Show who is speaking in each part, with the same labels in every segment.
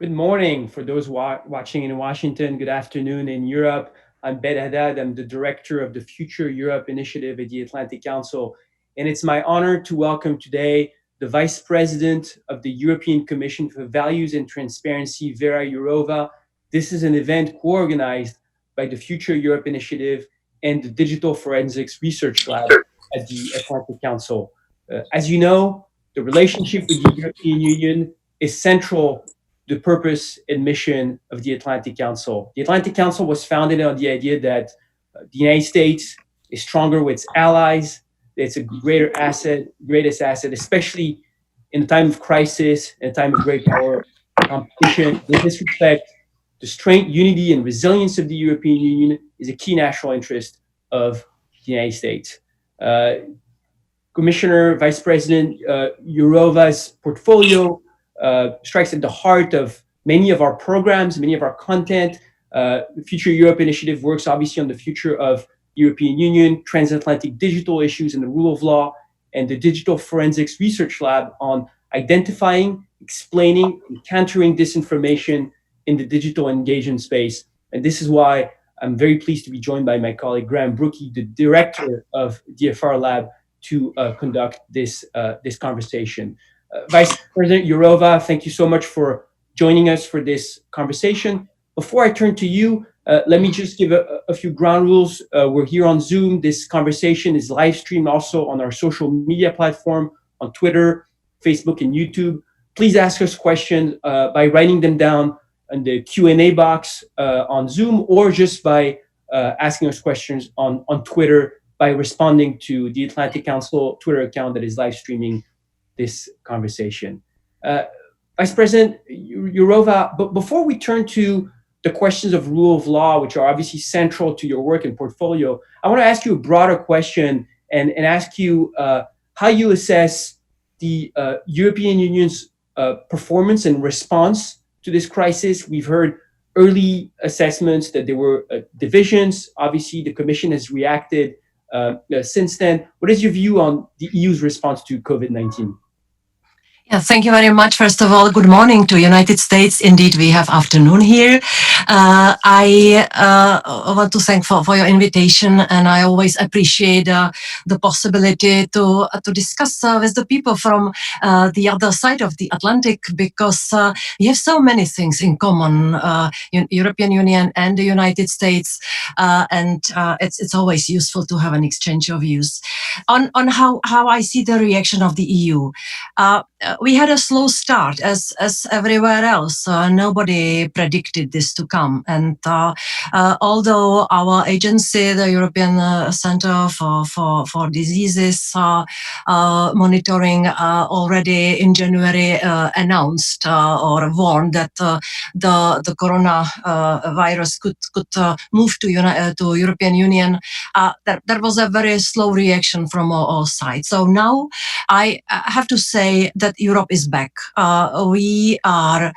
Speaker 1: Good morning for those watching in Washington. Good afternoon in Europe. I'm Ben Haddad. I'm the director of the Future Europe Initiative at the Atlantic Council. And it's my honor to welcome today the Vice President of the European Commission for Values and Transparency, Vera Jourová. This is an event co-organized by the Future Europe Initiative and the Digital Forensics Research Lab at the Atlantic Council. As you know, the relationship with the European Union is central the purpose and mission of the Atlantic Council. The Atlantic Council was founded on the idea that the United States is stronger with its allies, that it's a greater asset, greatest asset, especially in a time of crisis, in a time of great power competition. In this respect, the strength, unity, and resilience of the European Union is a key national interest of the United States. Commissioner Vice President Jourová's portfolio strikes at the heart of many of our programs, many of our content. The Future Europe Initiative works obviously on the future of European Union, transatlantic digital issues and the rule of law, and the Digital Forensics Research Lab on identifying, explaining, and countering disinformation in the digital engagement space. And this is why I'm very pleased to be joined by my colleague Graham Brookie, the director of DFR Lab, to conduct this conversation. Vice President Jourová, thank you so much for joining us for this conversation. Before I turn to you, let me just give a few ground rules. We're here on Zoom. This conversation is live streamed also on our social media platform, on Twitter, Facebook, and YouTube. Please ask us questions by writing them down in the Q&A box on Zoom, or just by asking us questions on Twitter by responding to the Atlantic Council Twitter account that is live streaming this conversation. Vice President Jourová, but before we turn to the questions of rule of law, which are obviously central to your work and portfolio, I want to ask you a broader question and ask you how you assess the European Union's performance and response to this crisis. We've heard early assessments that there were divisions. Obviously, the Commission has reacted since then. What is your view on the EU's response to COVID-19?
Speaker 2: Yeah, thank you very much. First of all, good morning to United States. Indeed, we have afternoon here. I want to thank for your invitation, and I always appreciate the possibility to discuss with the people from the other side of the Atlantic, because we have so many things in common, European Union and the United States, and it's always useful to have an exchange of views. On how I see the reaction of the EU. We had a slow start, as everywhere else. Nobody predicted this to come. And although our agency, the European Center for Diseases Monitoring, already in January announced or warned that the coronavirus could move to European Union, there was a very slow reaction from all sides. So now I have to say that Europe is back. We are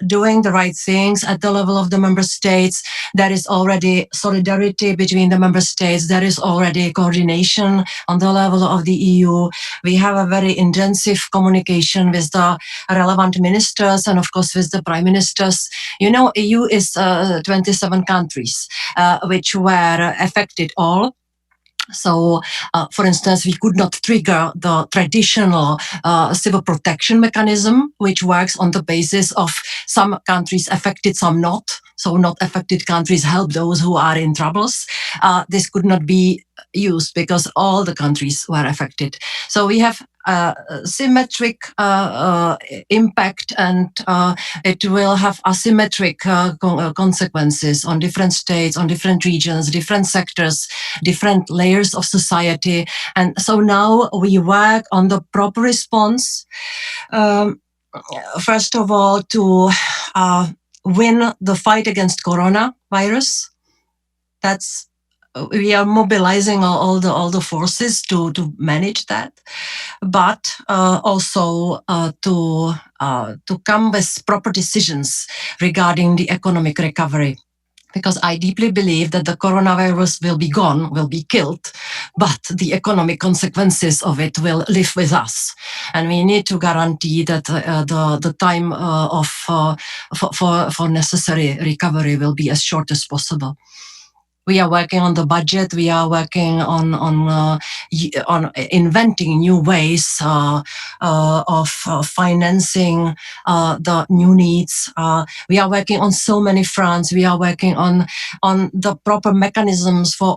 Speaker 2: doing the right things at the level of the member states. There is already solidarity between the member states. There is already coordination on the level of the EU. We have a very intensive communication with the relevant ministers and, of course, with the prime ministers. You know, EU is 27 countries which were affected all. So, for instance, we could not trigger the traditional civil protection mechanism, which works on the basis of some countries affected, some not. So not affected countries help those who are in troubles. This could not be used because all the countries were affected. So we have symmetric impact, and it will have asymmetric consequences on different states, on different regions, different sectors, different layers of society. And so now we work on the proper response. First of all, to win the fight against coronavirus. That's we are mobilizing all the forces to manage that, but also to come with proper decisions regarding the economic recovery. because I deeply believe that the coronavirus will be gone, will be killed, but the economic consequences of it will live with us. And we need to guarantee that the time for necessary recovery will be as short as possible. We are working on the budget. We are working on inventing new ways of financing the new needs. We are working on so many fronts. We are working on the proper mechanisms for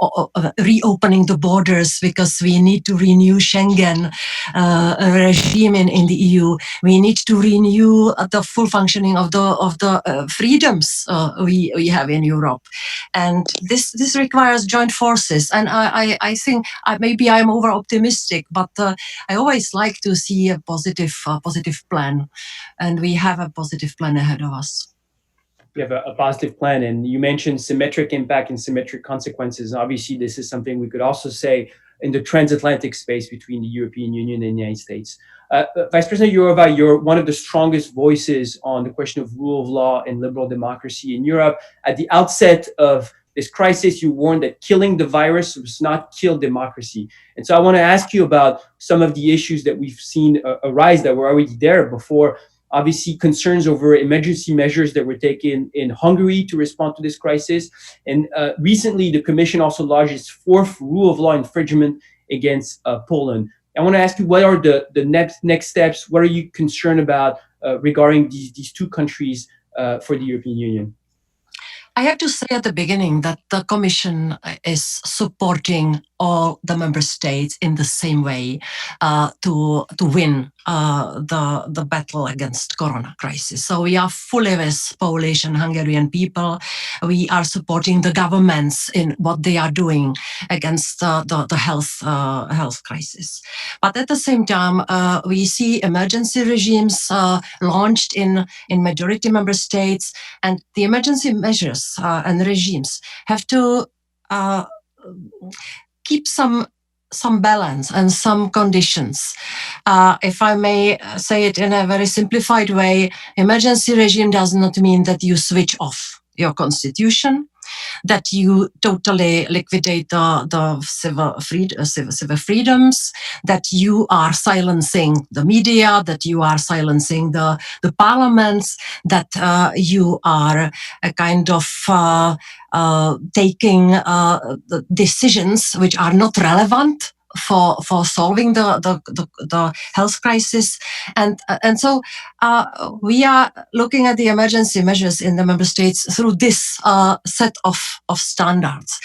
Speaker 2: reopening the borders, because we need to renew Schengen regime in the EU. We need to renew the full functioning of the freedoms we have in Europe, and this requires joint forces. And I think maybe I'm over optimistic, but I always like to see a positive plan, and we have a positive plan ahead of us.
Speaker 1: We have a positive plan, and you mentioned symmetric impact and symmetric consequences. Obviously, this is something we could also say in the transatlantic space between the European Union and the United States. Vice President Jourová, you're one of the strongest voices on the question of rule of law and liberal democracy in Europe. At the outset of this crisis, you warned that killing the virus does not kill democracy. And so I want to ask you about some of the issues that we've seen arise that were already there before. Obviously, concerns over emergency measures that were taken in Hungary to respond to this crisis. And recently, the Commission also lodged its fourth rule of law infringement against Poland. I want to ask you, what are the next steps? What are you concerned about regarding these two countries for the European Union?
Speaker 2: I have to say at the beginning that the Commission is supporting all the member states in the same way to win the battle against corona crisis. So we are fully with Polish and Hungarian people. We are supporting the governments in what they are doing against the health crisis. But at the same time, we see emergency regimes launched in majority member states, and the emergency measures and regimes have to keep some balance and some conditions. If I may say it in a very simplified way, emergency regime does not mean that you switch off your constitution, that you totally liquidate the civil freedoms, that you are silencing the media, that you are silencing the parliaments, that you are a kind of taking decisions which are not relevant for solving the health crisis, and so we are looking at the emergency measures in the member states through this set of standards.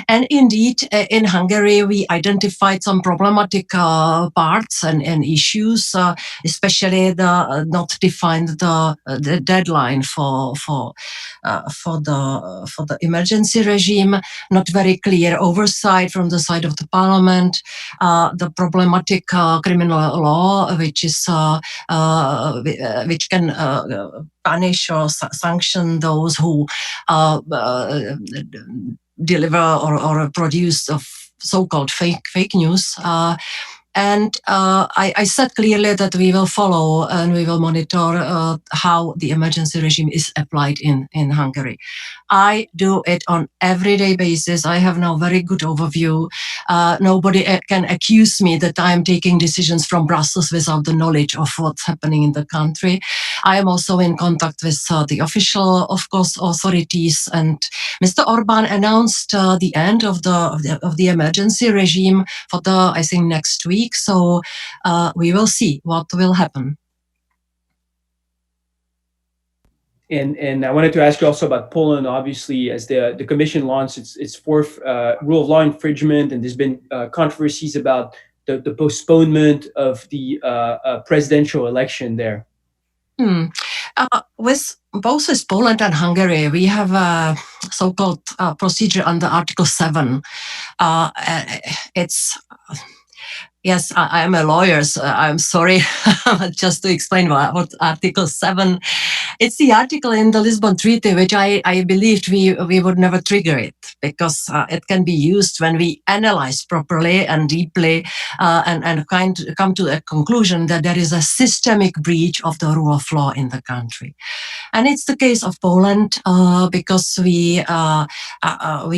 Speaker 2: And indeed, in Hungary, we identified some problematic parts and issues, especially the not defined the deadline for the emergency regime, not very clear oversight from the side of the parliament, the problematic criminal law, which can punish or sanction those who deliver or produce so-called fake news. And I said clearly that we will follow and we will monitor how the emergency regime is applied in Hungary. I do it on everyday basis. I have now very good overview. Nobody can accuse me that I am taking decisions from Brussels without the knowledge of what's happening in the country. I am also in contact with the official, of course, authorities. And Mr. Orbán announced the end of the emergency regime for I think next week. So we will see what will happen.
Speaker 1: And I wanted to ask you also about Poland, obviously, as the Commission launched its fourth rule of law infringement, and there's been controversies about the postponement of the presidential election there.
Speaker 2: With both Poland and Hungary, we have a so-called procedure under Article 7. Yes, I am a lawyer, so I'm sorry, just to explain what Article 7. It's the article in the Lisbon Treaty, which I believed we would never trigger it, because it can be used when we analyze properly and deeply and come to a conclusion that there is a systemic breach of the rule of law in the country. And it's the case of Poland because we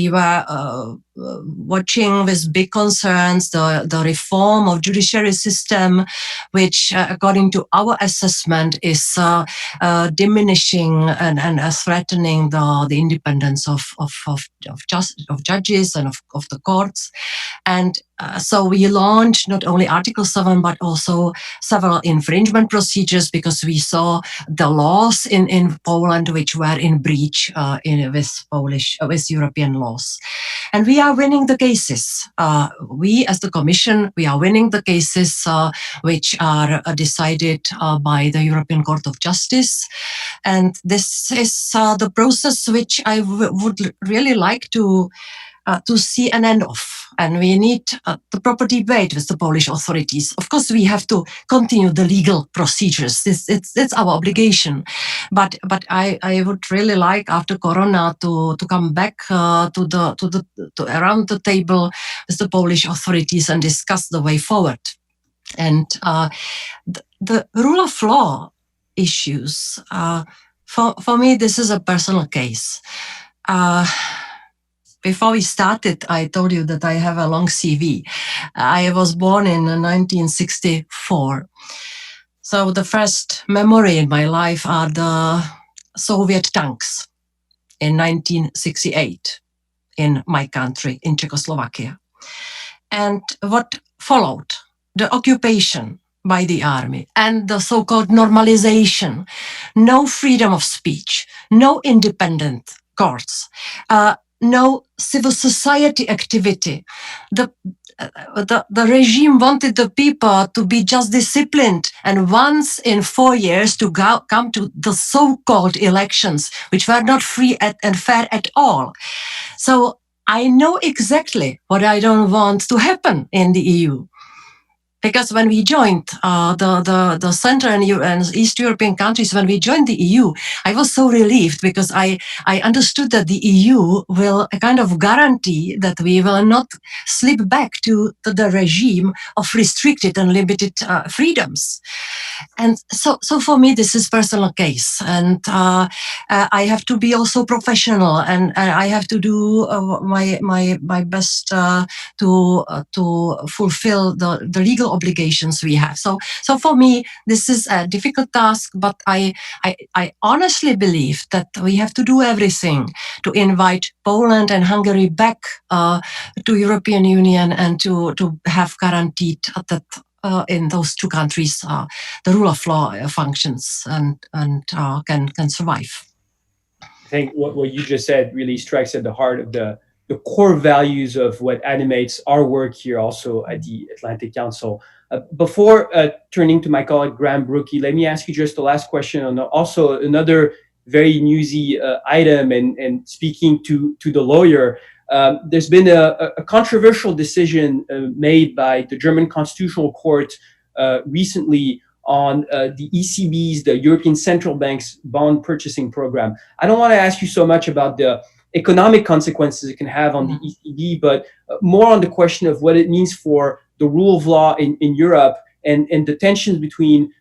Speaker 2: were watching with big concerns the reform of judiciary system, which according to our assessment is diminishing and threatening the independence of judges and of the courts. And so we launched not only Article 7, but also several infringement procedures because we saw the laws in Poland which were in breach with European laws. And we are winning the cases. We as the Commission, we are winning the cases which are decided by the European Court of Justice. And this is the process which I would really like to see an end of. And we need the proper debate with the Polish authorities. Of course, we have to continue the legal procedures. It's our obligation. But I would really like after Corona to come back to around the table with the Polish authorities and discuss the way forward. And the rule of law issues, for me, this is a personal case. Before we started, I told you that I have a long CV. I was born in 1964. So the first memory in my life are the Soviet tanks in 1968 in my country, in Czechoslovakia. And what followed, the occupation by the army and the so-called normalization, no freedom of speech, no independent courts, no civil society activity. The regime wanted the people to be just disciplined and once in 4 years to come to the so-called elections, which were not free and fair at all. So I know exactly what I don't want to happen in the EU. Because when we joined the Central and East European countries, when we joined the EU, I was so relieved because I understood that the EU will kind of guarantee that we will not slip back to the regime of restricted and limited freedoms. And so for me, this is personal case. And I have to be also professional and I have to do my best to fulfill the legal obligations we have. So for me, this is a difficult task, but I honestly believe that we have to do everything to invite Poland and Hungary back to European Union and to have guaranteed that in those two countries the rule of law functions and can survive.
Speaker 1: I think what you just said really strikes at the heart of the core values of what animates our work here also at the Atlantic Council. Before turning to my colleague Graham Brookie, let me ask you just the last question on also another very newsy item and speaking to the lawyer. There's been a controversial decision made by the German Constitutional Court recently on the ECB's, the European Central Bank's bond purchasing program. I don't want to ask you so much about the economic consequences it can have on the ECB, but more on the question of what it means for the rule of law in Europe and the tensions between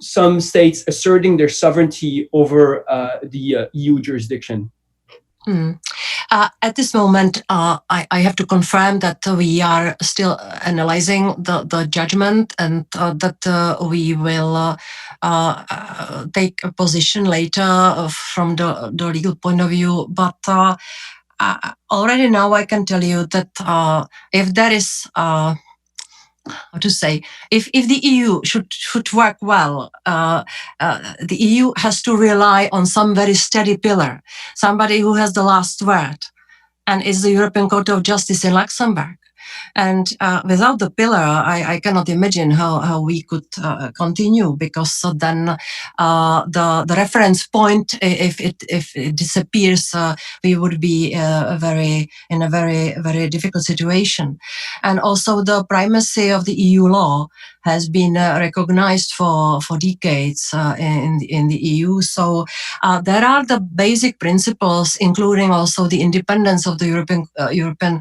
Speaker 1: some states asserting their sovereignty over the EU jurisdiction.
Speaker 2: At this moment, I have to confirm that we are still analyzing the judgment and that we will take a position later from the legal point of view. But already now I can tell you that if there is how to say, if the EU should work well, the EU has to rely on some very steady pillar, somebody who has the last word, and is the European Court of Justice in Luxembourg. And without the pillar, I cannot imagine how we could continue, because then the reference point, if it disappears, we would be in a very difficult situation. And also the primacy of the EU law has been recognized for decades in the EU. So there are the basic principles, including also the independence of the European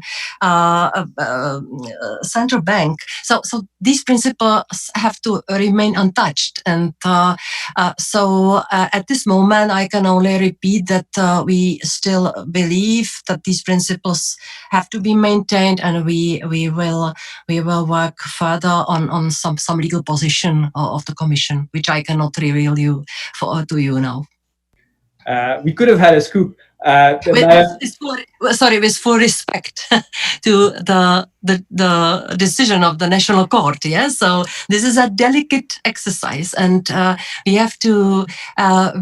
Speaker 2: central bank. So these principles have to remain untouched. And so at this moment, I can only repeat that we still believe that these principles have to be maintained, and we will work further on some legal position of the Commission, which I cannot reveal to you now.
Speaker 1: We could have had a scoop.
Speaker 2: With full respect to the decision of the National Court. Yeah, so this is a delicate exercise, and we have to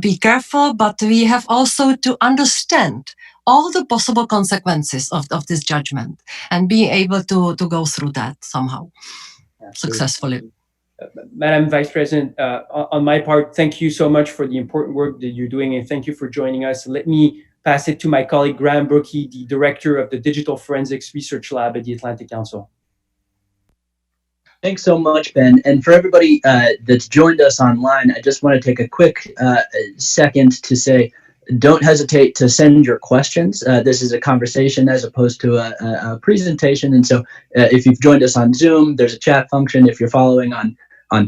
Speaker 2: be careful, but we have also to understand all the possible consequences of this judgment and be able to go through that somehow. Absolutely. Successfully.
Speaker 1: Madam Vice President, on my part, thank you so much for the important work that you're doing, and thank you for joining us. Let me pass it to my colleague, Graham Brookie, the Director of the Digital Forensics Research Lab at the Atlantic Council.
Speaker 3: Thanks so much, Ben. And for everybody that's joined us online, I just want to take a quick second to say, don't hesitate to send your questions. This is a conversation as opposed to a presentation. And so if you've joined us on Zoom, there's a chat function. If you're following on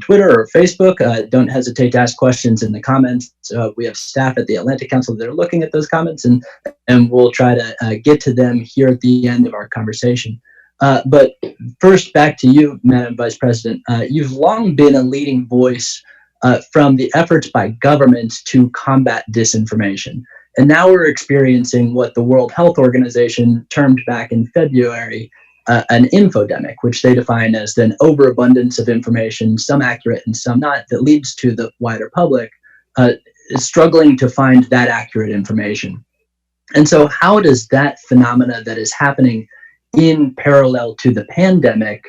Speaker 3: Twitter or Facebook, don't hesitate to ask questions in the comments. We have staff at the Atlantic Council that are looking at those comments, and we'll try to get to them here at the end of our conversation. But first, back to you, Madam Vice President. You've long been a leading voice from the efforts by governments to combat disinformation. And now we're experiencing what the World Health Organization termed back in February an infodemic, which they define as an overabundance of information, some accurate and some not, that leads to the wider public struggling to find that accurate information. And so how does that phenomena that is happening in parallel to the pandemic,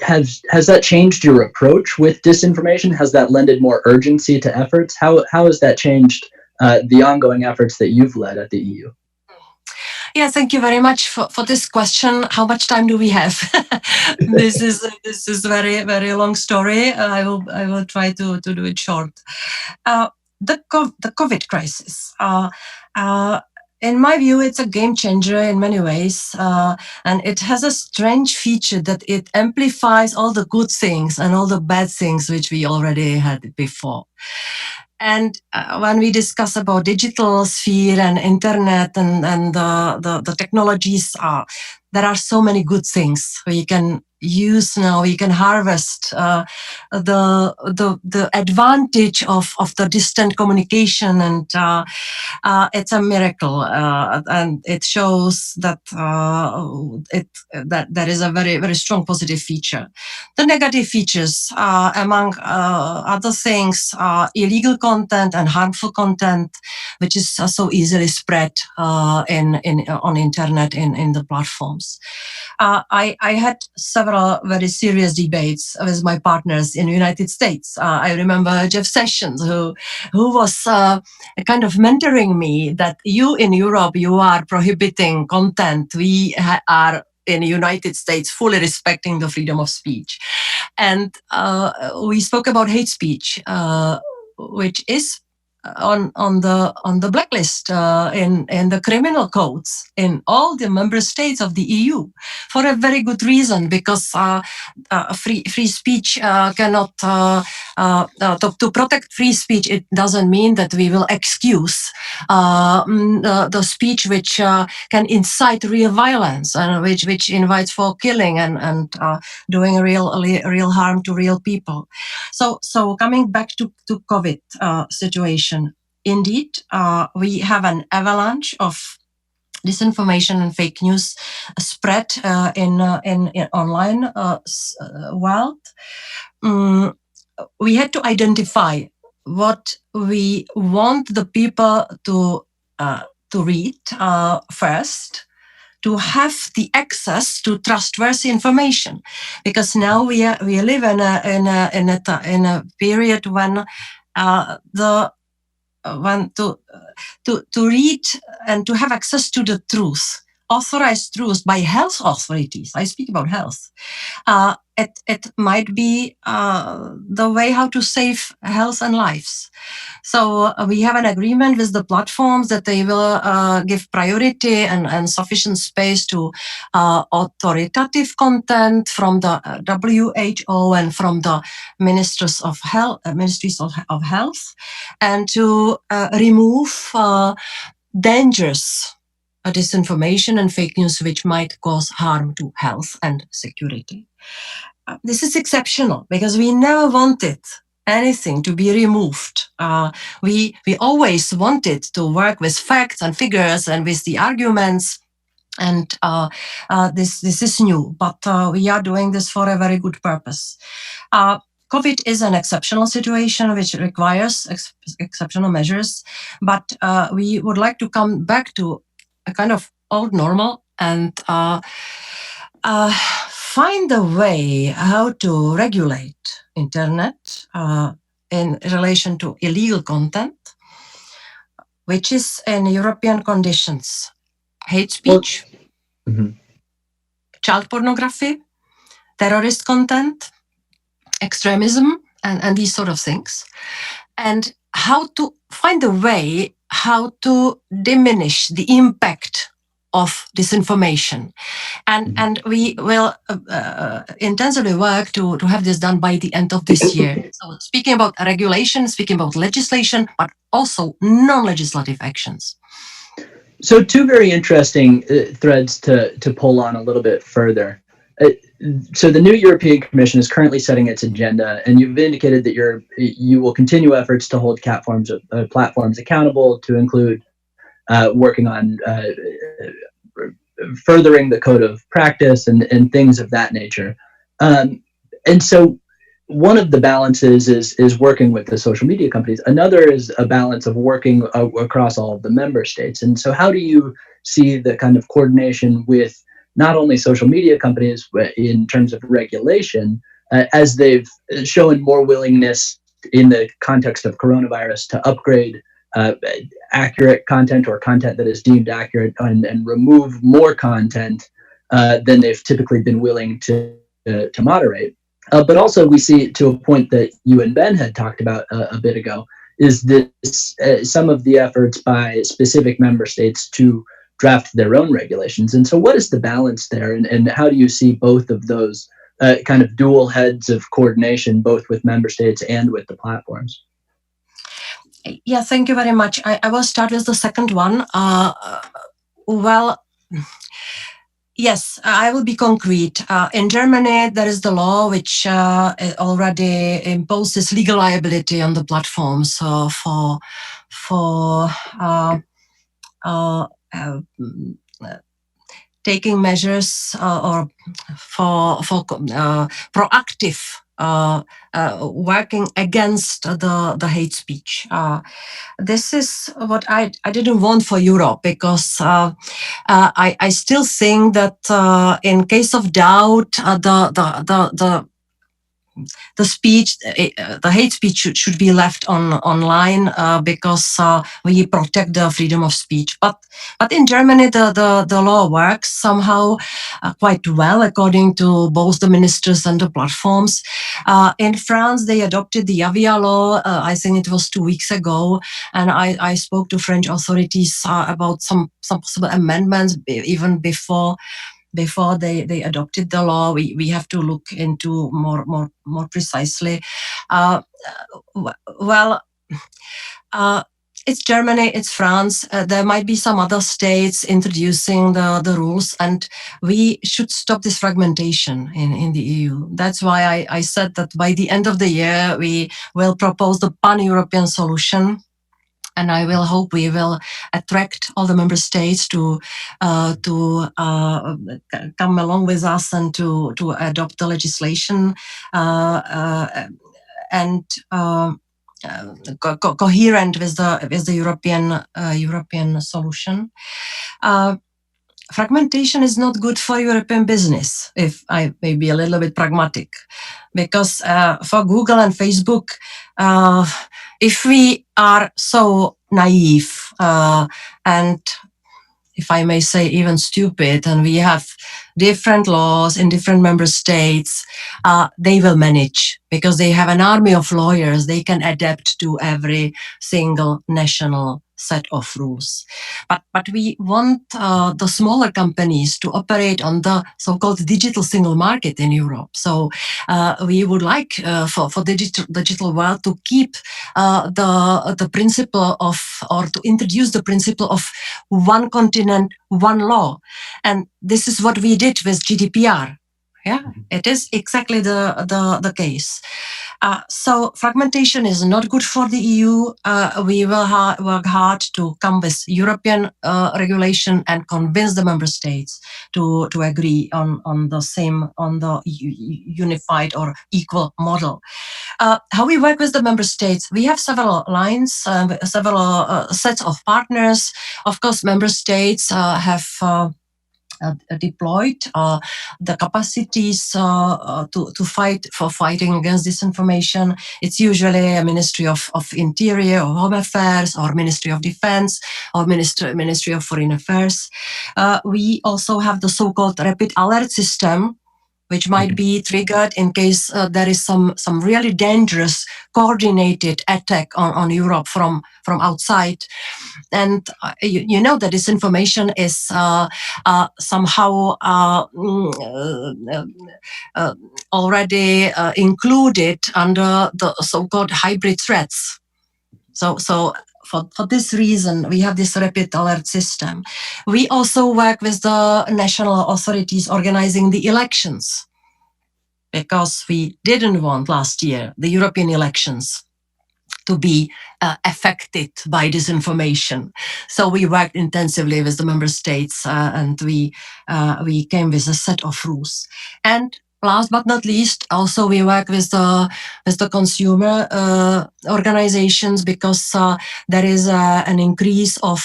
Speaker 3: has that changed your approach with disinformation? Has that lended more urgency to efforts? How has that changed the ongoing efforts that you've led at the EU?
Speaker 2: Yeah, thank you very much for this question. How much time do we have? This is very long story. I will try to do it short. The COVID crisis. In my view, it's a game changer in many ways, and it has a strange feature that it amplifies all the good things and all the bad things which we already had before. And when we discuss about digital sphere and internet and the technologies, there are so many good things we can use now. We can harvest the advantage of the distant communication, and it's a miracle. And it shows that that there is a very strong positive feature. The negative features, among other things, are illegal content and harmful content, which is so easily spread on internet in the platforms. I had several very serious debates with my partners in the United States. I remember Jeff Sessions, who was kind of mentoring me that you in Europe, you are prohibiting content. We are in the United States fully respecting the freedom of speech. And we spoke about hate speech, which is on the blacklist in the criminal codes in all the member states of the EU, for a very good reason, because free speech cannot to protect free speech. It doesn't mean that we will excuse the speech which can incite real violence and which invites for killing and doing real harm to real people. So coming back to COVID situation. Indeed, we have an avalanche of disinformation and fake news spread in online world. We had to identify what we want the people to read first, to have the access to trustworthy information, because now we live in a period when to read and to have access to the truth authorized rules by health authorities, I speak about health, it might be the way how to save health and lives. So we have an agreement with the platforms that they will give priority and sufficient space to authoritative content from the WHO and from the ministries of health, and to remove dangerous disinformation and fake news which might cause harm to health and security. This is exceptional because we never wanted anything to be removed. We always wanted to work with facts and figures and with the arguments, and this is new, but we are doing this for a very good purpose. COVID is an exceptional situation which requires exceptional measures, but we would like to come back to a kind of old normal and find a way how to regulate internet in relation to illegal content, which is in European conditions: hate speech, child pornography, terrorist content, extremism, and these sort of things, and how to find a way how to diminish the impact of disinformation. And we will intensively work to have this done by the end of this year. So speaking about regulation, speaking about legislation, but also non-legislative actions.
Speaker 3: So two very interesting threads to pull on a little bit further. So the new European Commission is currently setting its agenda, and you've indicated that you will continue efforts to hold platforms accountable, to include working on furthering the code of practice and things of that nature. And so one of the balances is working with the social media companies. Another is a balance of working across all of the member states. And so how do you see the kind of coordination with not only social media companies in terms of regulation, as they've shown more willingness in the context of coronavirus to upgrade accurate content or content that is deemed accurate and remove more content than they've typically been willing to moderate. But also we see, to a point that you and Ben had talked about a bit ago, is this some of the efforts by specific member states to draft their own regulations. And so what is the balance there, and how do you see both of those kind of dual heads of coordination, both with member states and with the platforms?
Speaker 2: Yeah, thank you very much. I will start with the second one. Well, yes, I will be concrete. In Germany, there is the law which already imposes legal liability on the platforms for taking measures or for proactive working against the hate speech. This is what I didn't want for Europe, because I still think that in case of doubt, the speech, the hate speech should be left online because we protect the freedom of speech. But in Germany, the law works somehow quite well, according to both the ministers and the platforms. In France, they adopted the Avia law. I think it was 2 weeks ago, and I spoke to French authorities about some possible amendments even before they adopted the law. We have to look into more precisely. It's Germany, it's France. There might be some other states introducing the rules, and we should stop this fragmentation in the EU. That's why I said that by the end of the year, we will propose the pan-European solution. And I will hope we will attract all the member states to come along with us and to adopt the legislation and coherent with the European solution. Fragmentation is not good for European business, if I may be a little bit pragmatic, because for Google and Facebook, if we are so naive and if I may say, even stupid, and we have different laws in different member states, they will manage because they have an army of lawyers. They can adapt to every single national set of rules. But we want the smaller companies to operate on the so-called digital single market in Europe. So we would like for digital world to keep the principle of, or to introduce the principle of one continent, one law. And this is what we did with GDPR. Yeah, it is exactly the case. So fragmentation is not good for the EU. We will work hard to come with European regulation and convince the member states to agree on the unified or equal model. How we work with the member states, we have several lines, several sets of partners. Of course, member states have deployed the capacities to fighting against disinformation. It's usually a Ministry of Interior or Home Affairs, or Ministry of Defense, or Ministry of Foreign Affairs. We also have the so-called rapid alert system, which might be triggered in case there is some really dangerous coordinated attack on Europe from outside. And you know that this information is somehow already included under the so-called hybrid threats. So for this reason, we have this rapid alert system. We also work with the national authorities organizing the elections, because we didn't want last year the European elections to be affected by disinformation. So we worked intensively with the member states, and we came with a set of rules. And last but not least, also we work with the consumer organizations, because there is an increase of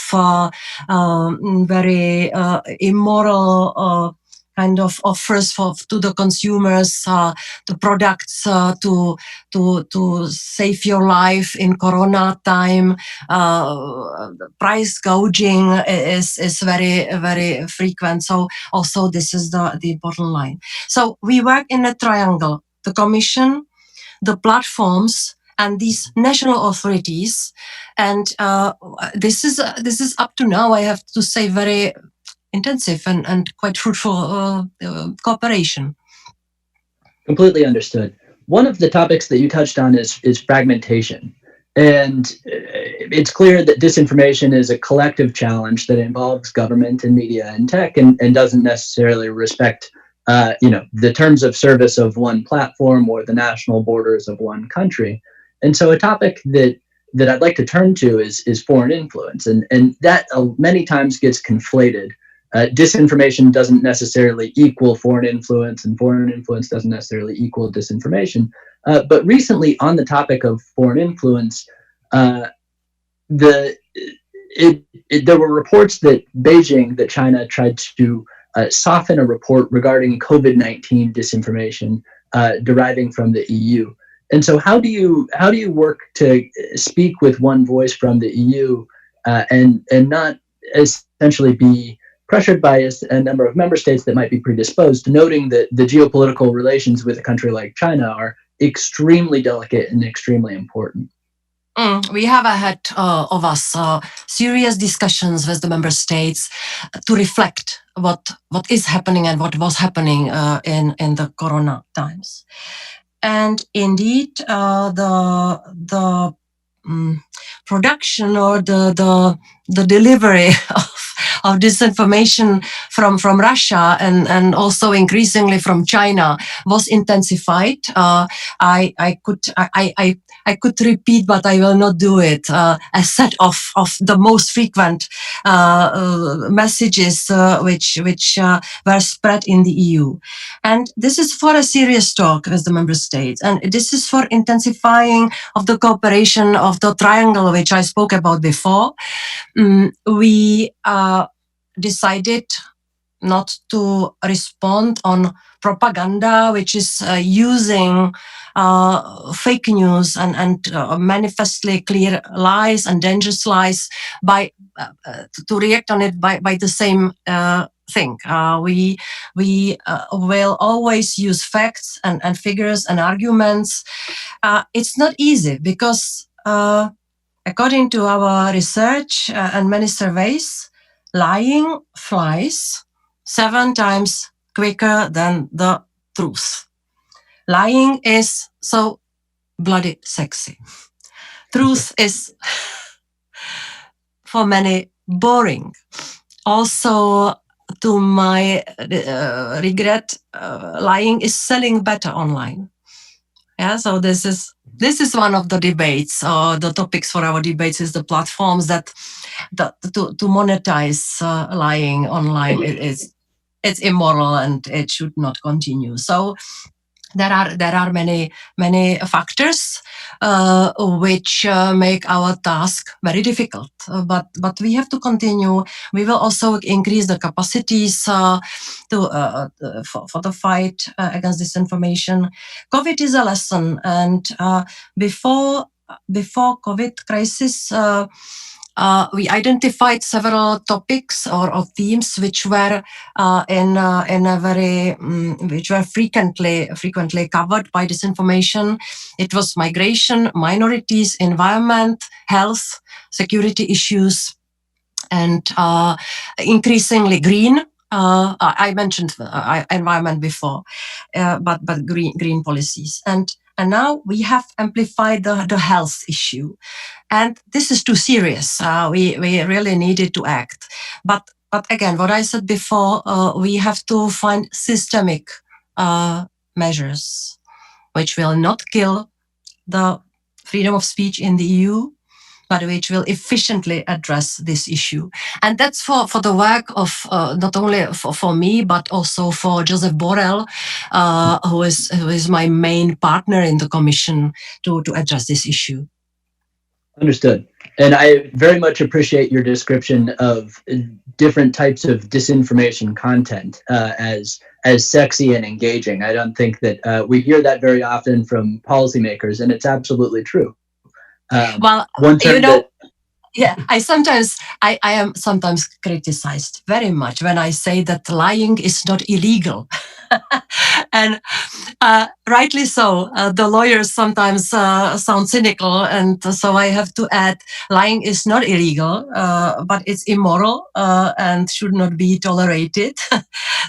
Speaker 2: very immoral kind of offers to the consumers, the products to save your life in Corona time. Price gouging is very, very frequent. So also this is the important line. So we work in a triangle: the Commission, the platforms, and these national authorities. And this is up to now, I have to say, very intensive and quite fruitful cooperation.
Speaker 3: Completely understood. One of the topics that you touched on is fragmentation. And it's clear that disinformation is a collective challenge that involves government and media and tech, and doesn't necessarily respect the terms of service of one platform or the national borders of one country. And so a topic that I'd like to turn to is foreign influence. And that many times gets conflated. Disinformation doesn't necessarily equal foreign influence, and foreign influence doesn't necessarily equal disinformation. But recently, on the topic of foreign influence, there were reports that China tried to soften a report regarding COVID-19 disinformation deriving from the EU. And so, how do you work to speak with one voice from the EU and not essentially be pressured by a number of member states that might be predisposed, noting that the geopolitical relations with a country like China are extremely delicate and extremely important?
Speaker 2: We have ahead of us serious discussions with the member states to reflect what is happening and what was happening in the Corona times. And indeed, the production or the delivery of disinformation from Russia and also increasingly from China was intensified. I could repeat, but I will not do it. A set of the most frequent messages which were spread in the EU, and this is for a serious talk with the member states, and this is for intensifying of the cooperation of the triangle which I spoke about before. We decided not to respond on propaganda, which is using fake news and manifestly clear lies and dangerous lies by to react on it by the same thing. We will always use facts and figures and arguments. It's not easy because according to our research and many surveys, lying flies 7 times quicker than the truth. Lying is so bloody sexy. Truth is for many boring. Also, to my regret, lying is selling better online. Yeah, so this is one of the debates, or the topics for our debates is the platforms that to monetize lying online. It's immoral and it should not continue. So there are many factors which make our task very difficult. But we have to continue. We will also increase the capacities for the fight against disinformation. COVID is a lesson, and before COVID crisis. We identified several topics or themes which were which were frequently covered by disinformation. It was migration, minorities, environment, health, security issues, and increasingly green. I mentioned environment before, but green policies. And now we have amplified the health issue. And this is too serious. We really needed to act. But again, what I said before, we have to find systemic measures which will not kill the freedom of speech in the EU, but which will efficiently address this issue. And that's for the work of not only for me, but also for Joseph Borrell, who is my main partner in the Commission to address this issue.
Speaker 3: Understood. And I very much appreciate your description of different types of disinformation content as sexy and engaging. I don't think that we hear that very often from policymakers, and it's absolutely true.
Speaker 2: Well, you know, yeah, I am sometimes criticized very much when I say that lying is not illegal. And rightly so. The lawyers sometimes sound cynical, and so I have to add, lying is not illegal, but it's immoral and should not be tolerated.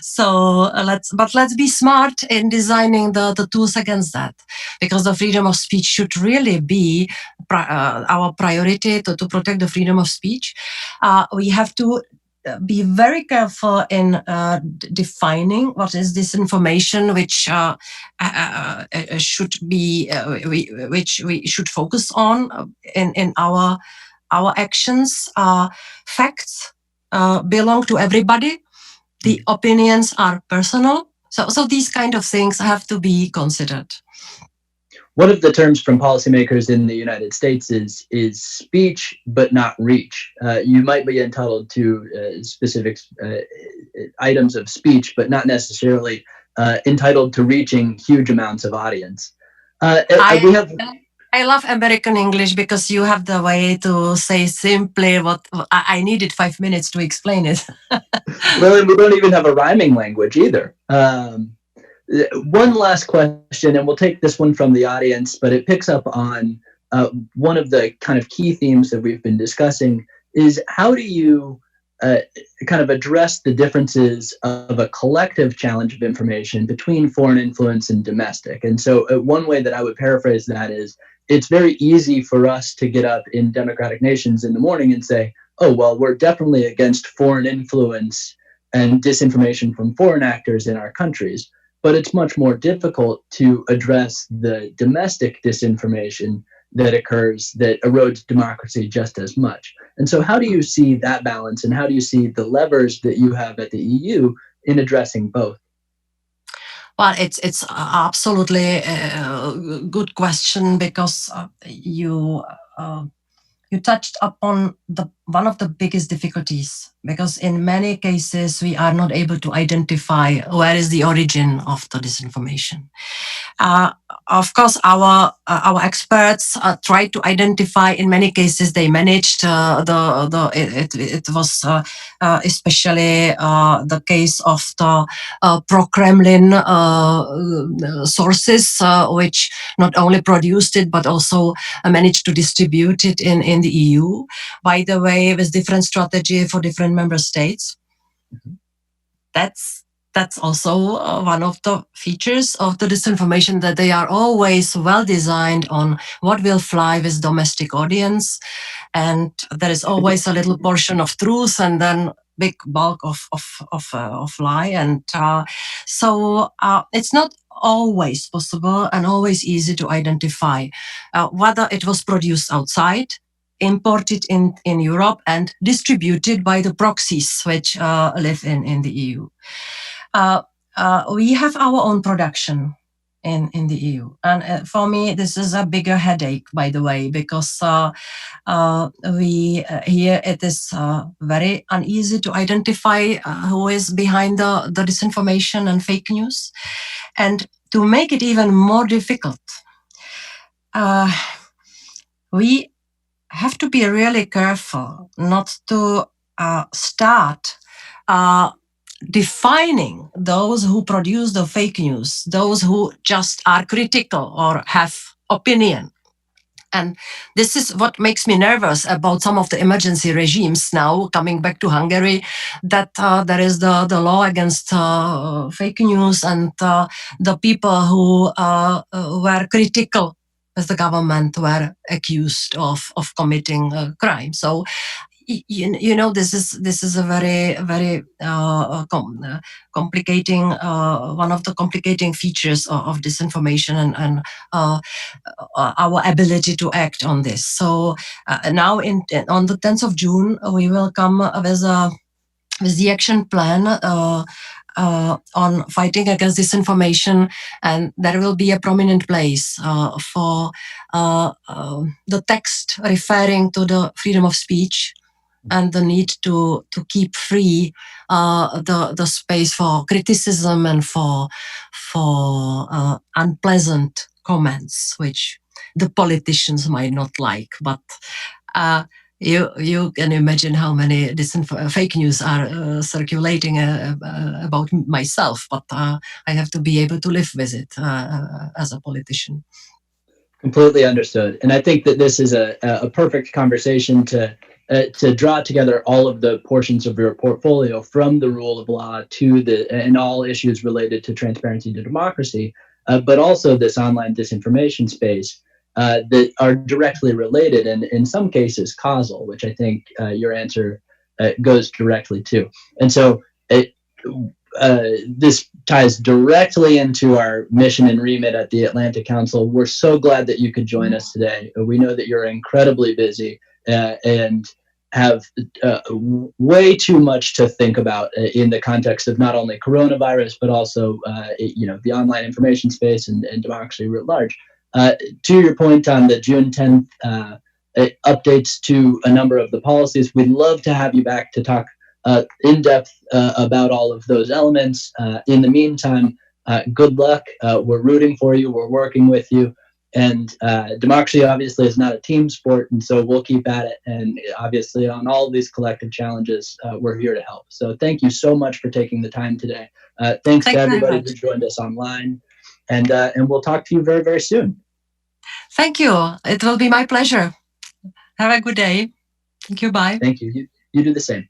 Speaker 2: So let's be smart in designing the tools against that, because the freedom of speech should really be our priority to protect the freedom of speech. We have to be very careful in defining what is disinformation, which should be which we should focus on in our actions. Facts belong to everybody. The opinions are personal. So these kind of things have to be considered.
Speaker 3: One of the terms from policymakers in the United States is speech, but not reach. You might be entitled to specific items of speech, but not necessarily entitled to reaching huge amounts of audience.
Speaker 2: I love American English because you have the way to say simply what I needed 5 minutes to explain it.
Speaker 3: Well, and we don't even have a rhyming language either. One last question, and we'll take this one from the audience, but it picks up on one of the kind of key themes that we've been discussing is how do you kind of address the differences of a collective challenge of information between foreign influence and domestic? And so one way that I would paraphrase that is it's very easy for us to get up in democratic nations in the morning and say, oh, well, we're definitely against foreign influence and disinformation from foreign actors in our countries. But it's much more difficult to address the domestic disinformation that occurs that erodes democracy just as much. And so how do you see that balance, and how do you see the levers that you have at the EU in addressing both?
Speaker 2: Well, it's absolutely a good question, because you touched upon one of the biggest difficulties, because in many cases we are not able to identify where is the origin of the disinformation. Of course, our experts tried to identify. In many cases, they managed. It was especially the case of the pro-Kremlin sources, which not only produced it but also managed to distribute it in the EU. By the way, with different strategy for different member states. Mm-hmm. That's also one of the features of the disinformation, that they are always well designed on what will fly with domestic audience, and there is always a little portion of truth and then big bulk of lie, and so it's not always possible and always easy to identify whether it was produced outside, imported in Europe, and distributed by the proxies which live in the EU. We have our own production in the EU, and for me this is a bigger headache, by the way, because we here it is very uneasy to identify who is behind the disinformation and fake news, and to make it even more difficult, we have to be really careful not to start defining those who produce the fake news, those who just are critical or have opinion. And this is what makes me nervous about some of the emergency regimes now, coming back to Hungary, that there is the law against fake news, and the people who were critical as the government were accused of committing a crime. So you know, this is a very complicating one of the complicating features of disinformation and our ability to act on this. So now on the 10th of June we will come with the action plan on fighting against disinformation, and there will be a prominent place for the text referring to the freedom of speech and the need to keep free the space for criticism and for unpleasant comments, which the politicians might not like. But you can imagine how many fake news are circulating about myself, but I have to be able to live with it as a politician.
Speaker 3: Completely understood. And I think that this is a perfect conversation to draw together all of the portions of your portfolio, from the rule of law to and all issues related to transparency to democracy, but also this online disinformation space that are directly related and in some cases causal, which I think your answer goes directly to. And so this ties directly into our mission and remit at the Atlantic Council. We're so glad that you could join us today. We know that you're incredibly busy and have way too much to think about in the context of not only coronavirus, but also the online information space and democracy writ large. To your point on the June 10th updates to a number of the policies, we'd love to have you back to talk in depth about all of those elements. In the meantime, good luck. We're rooting for you. We're working with you. And democracy obviously is not a team sport, and so we'll keep at it. And obviously on all of these collective challenges, we're here to help. So thank you so much for taking the time today. Thanks to everybody who joined us online, and we'll talk to you very, very soon.
Speaker 2: Thank you. It will be my pleasure. Have a good day. Thank you. Bye.
Speaker 3: Thank you. You do the same.